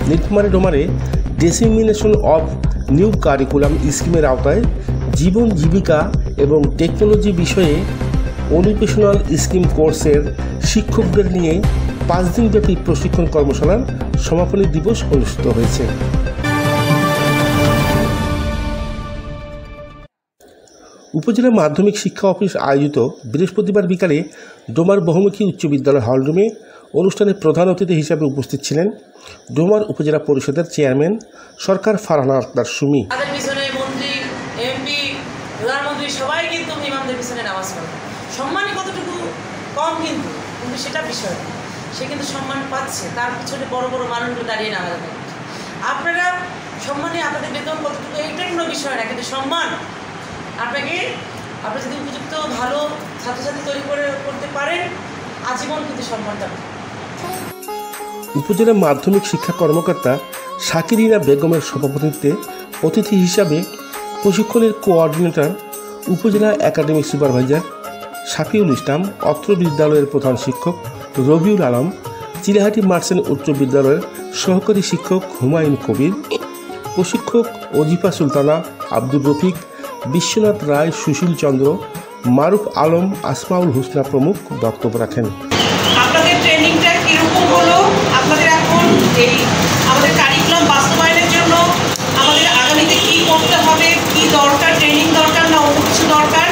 Nilphamari ডোমারে dissemination of new curriculum স্কিমের আওতায় জীবন জীবিকা এবং টেকনোলজি বিষয়ে অনুপেশনাল স্কিম কোর্সের শিক্ষকদের নিয়ে 5 দিনব্যাপী প্রশিক্ষণ কর্মশালার সমাপনী দিবস অনুষ্ঠিত হয়েছে। উপজেলা মাধ্যমিক শিক্ষা অফিস আয়োজিত বৃহস্পতিবার বিকালে ডোমার বহুমুখী উচ্চ বিদ্যালয় হলরুমে অনুষ্ঠানে প্রধান অতিথি হিসাবে উপস্থিত ছিলেন ডোমার উপজেলা পরিষদের চেয়ারম্যান সরকার ফারহানা আক্তার সুমি। প্রধানমন্ত্রী সবাই কিন্তু ইমামদের পিছনে নামাজ পড়ে, সম্মানই কতটুকু কম কিন্তু সেটা বিষয়, সে কিন্তু সম্মান পাচ্ছে, তার পিছনে বড় বড় মানুষগুলো দাঁড়িয়ে নামাজ পড়ে। আপনারা সম্মানে আপনাদের বেতন কতটুকু এইটা কোনো বিষয় না, কিন্তু সম্মান আপনি যদি উপযুক্ত ভালো ছাত্রছাত্রী তৈরি করতে পারেন আজীবন কিন্তু সম্মান পাবেন। উপজেলা মাধ্যমিক শিক্ষা কর্মকর্তা শাকিরিনা বেগমের সভাপতিত্বে অতিথি হিসাবে প্রশিক্ষণের কোঅর্ডিনেটর উপজেলা একাডেমিক সুপারভাইজার শাফিউল ইসলাম, অত্র বিদ্যালয়ের প্রধান শিক্ষক রবিউল আলম, চিলাহাটি মার্চেন্ট উচ্চ বিদ্যালয়ের সহকারী শিক্ষক হুমায়ুন কবির, প্রশিক্ষক অজিফা সুলতানা, আব্দুর রফিক, বিশ্বনাথ রায়, সুশীল চন্দ্র, মারুফ আলম, আসমাউল হুসনা প্রমুখ বক্তব্য রাখেন। আপনাদের ট্রেনিংটা কীরকম হলো, আপনাদের এখন এই আমাদের কারিকুলাম বাস্তবায়নের জন্য আমাদের আগামীতে কী করতে হবে, কী দরকার, ট্রেনিং দরকার না অন্য কিছু দরকার,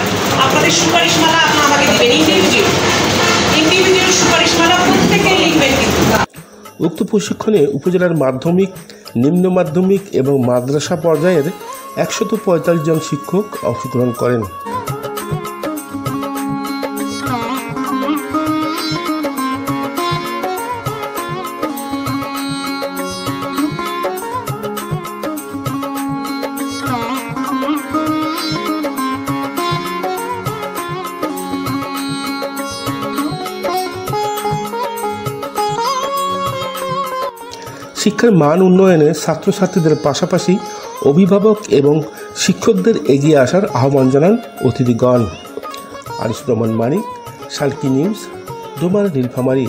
আপনাদের সুপারিশমালা আপনারা আমাকে দেবেন। ইন্ডিভিজুয়াল সুপারিশমালা প্রত্যেকেই লিখবেন। কিন্তু উক্ত প্রশিক্ষণে উপজেলার মাধ্যমিক, নিম্ন মাধ্যমিক এবং মাদ্রাসা পর্যায়ের 145 জন শিক্ষক অংশগ্রহণ করেন। শিক্ষার মান উন্নয়নে ছাত্রছাত্রীদের পাশাপাশি অভিভাবক এবং শিক্ষকদের এগিয়ে আসার আহ্বান জানান অতিথিগণ। আনিসুর রহমান মানিক, শালকি নিউজ, ডোমার, নীলফামারী।